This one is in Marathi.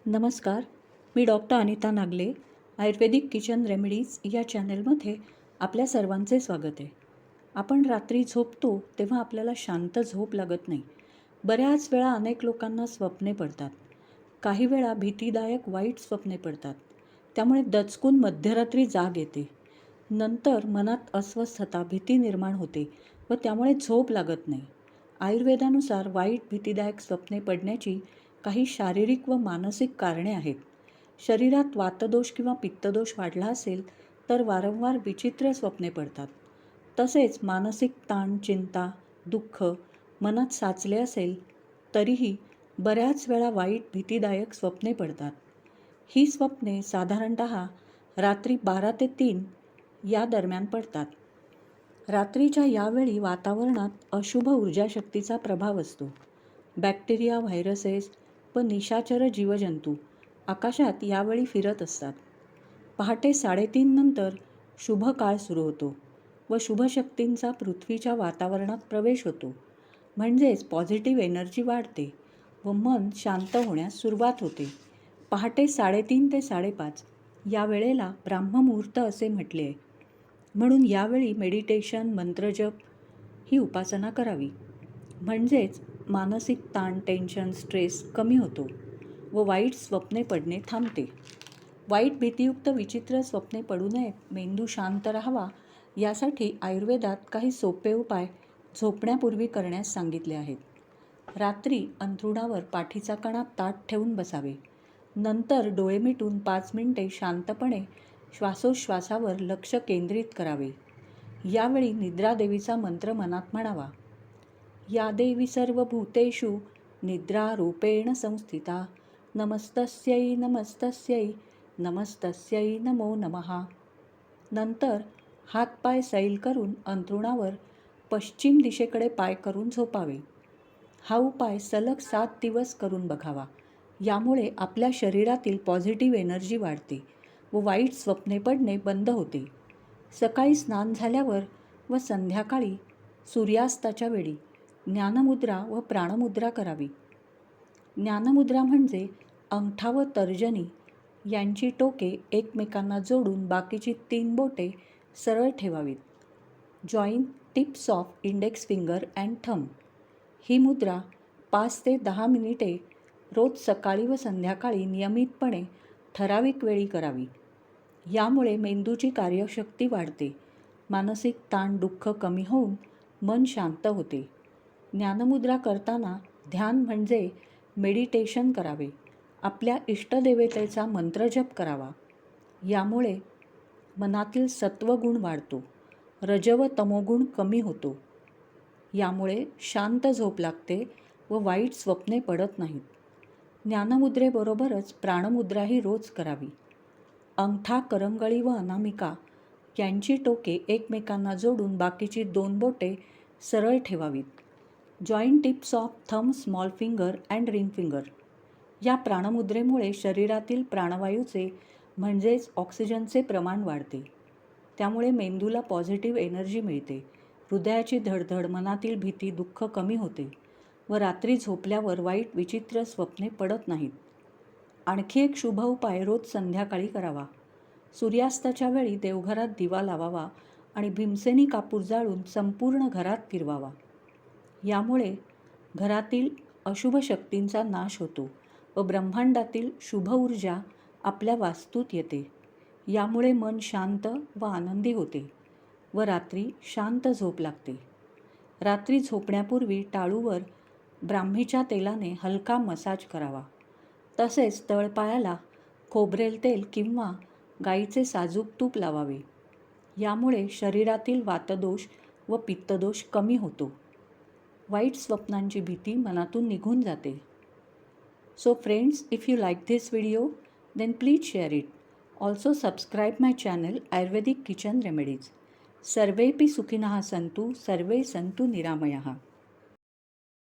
नमस्कार. मी डॉक्टर अनिता नागले. आयुर्वेदिक किचन रेमेडीज या चॅनलमध्ये आपल्या सर्वांचे स्वागत आहे. आपण रात्री झोपतो तेव्हा आपल्याला शांत झोप लागत नाही. बऱ्याच वेळा अनेक लोकांना स्वप्ने पडतात. काही वेळा भीतीदायक वाईट स्वप्ने पडतात. त्यामुळे दचकून मध्यरात्री जाग येते. नंतर मनात अस्वस्थता, भीती निर्माण होते व त्यामुळे झोप लागत नाही. आयुर्वेदानुसार वाईट भीतीदायक स्वप्ने पडण्याची काही शारीरिक व मानसिक कारणे आहेत. शरीरात वातदोष किंवा पित्तदोष वाढला असेल तर वारंवार विचित्र स्वप्ने पडतात. तसेच मानसिक ताण, चिंता, दुःख मनात साचले असेल तरीही बऱ्याच वेळा वाईट भीतीदायक स्वप्ने पडतात. ही स्वप्ने साधारणतः रात्री 12 ते 3 या दरम्यान पडतात. रात्रीच्या यावेळी वातावरणात अशुभ ऊर्जाशक्तीचा प्रभाव असतो. बॅक्टेरिया, व्हायरसेस व निशाचर जीवजंतू आकाशात यावेळी फिरत असतात. पहाटे 3:30 नंतर शुभ काळ सुरू होतो व शुभशक्तींचा पृथ्वीच्या वातावरणात प्रवेश होतो. म्हणजेच पॉझिटिव्ह एनर्जी वाढते व मन शांत होण्यास सुरुवात होते. पहाटे 3:30 ते 5:30 या वेळेला ब्राह्ममुहूर्त असे म्हटले आहे. म्हणून यावेळी मेडिटेशन, मंत्रजप ही उपासना करावी. म्हणजेच मानसिक ताण, टेन्शन, स्ट्रेस कमी होतो व वाईट स्वप्ने पडणे थांबते. वाईट भीतीयुक्त विचित्र स्वप्ने पडू नयेत, मेंदू शांत राहावा यासाठी आयुर्वेदात काही सोपे उपाय झोपण्यापूर्वी करण्यास सांगितले आहेत. रात्री अंथरुणावर पाठीचा कणा ताठ ठेवून बसावे. नंतर डोळे मिटून 5 मिनिटे शांतपणे श्वासोच्छ्वासावर लक्ष केंद्रित करावे. यावेळी निद्रादेवीचा मंत्र मनात म्हणावा. या देवी सर्वभूतेषु निद्रारूपेण संस्थिता नमस्तस्यै नमस्तस्यै नमस्तस्यै नमो नमः. नंतर हातपाय सैल करून अंथरुणावर पश्चिम दिशेकडे पाय करून झोपावे. हा उपाय सलग 7 दिवस करून बघावा. यामुळे आपल्या शरीरातील पॉझिटिव्ह एनर्जी वाढते व वाईट स्वप्ने पडणे बंद होते. सकाळी स्नान झाल्यावर व संध्याकाळी सूर्यास्ताच्या वेळी ज्ञानमुद्रा व प्राणमुद्रा करावी. ज्ञानमुद्रा म्हणजे अंगठा व तर्जनी यांची टोके एकमेकांना जोडून बाकीची 3 बोटे सरळ ठेवावीत. Join tips of index finger and thumb ही मुद्रा 5 ते 10 मिनिटे रोज सकाळी व संध्याकाळी नियमितपणे ठराविक वेळी करावी. यामुळे मेंदूची कार्यशक्ती वाढते, मानसिक ताण, दुःख कमी होऊन मन शांत होते. ज्ञानमुद्रा करताना ध्यान म्हणजे मेडिटेशन करावे. आपल्या इष्टदेवतेचा मंत्रजप करावा. यामुळे मनातील सत्वगुण वाढतो, रज व तमोगुण कमी होतो. यामुळे शांत झोप लागते व वाईट स्वप्ने पडत नाहीत. ज्ञानमुद्रेबरोबरच प्राणमुद्राही रोज करावी. अंगठा, करंगळी व अनामिका यांची टोके एकमेकांना जोडून बाकीची 2 बोटे सरळ ठेवावीत. Joint tips of thumb, small finger and ring finger या प्राणमुद्रेमुळे शरीरातील प्राणवायूचे म्हणजेच ऑक्सिजनचे प्रमाण वाढते. त्यामुळे मेंदूला पॉझिटिव्ह एनर्जी मिळते. हृदयाची धडधड, मनातील भीती, दुःख कमी होते व रात्री झोपल्यावर वाईट विचित्र स्वप्ने पडत नाहीत. आणखी एक शुभ उपाय रोज संध्याकाळी करावा. सूर्यास्ताच्या वेळी देवघरात दिवा लावावा आणि भीमसेनी कापूर जाळून संपूर्ण घरात फिरवावा. यामुळे घरातील अशुभ शक्तींचा नाश होतो व ब्रह्मांडातील शुभ ऊर्जा आपल्या वास्तूत येते. यामुळे मन शांत व आनंदी होते व रात्री शांत झोप लागते. रात्री झोपण्यापूर्वी टाळूवर ब्राह्मीच्या तेलाने हलका मसाज करावा. तसेच तळपायाला खोबरेल तेल किंवा गाईचे साजूक तूप लावावे. यामुळे शरीरातील वातदोष व पित्तदोष कमी होतो. वाईट स्वप्नांची भीती मनातून निघून जाते. So friends, if you like this video then please share it. Also subscribe my channel Ayurvedic Kitchen Remedies. सर्वेपि सुखिनः सन्तु, सर्वे सन्तु निरामयाः.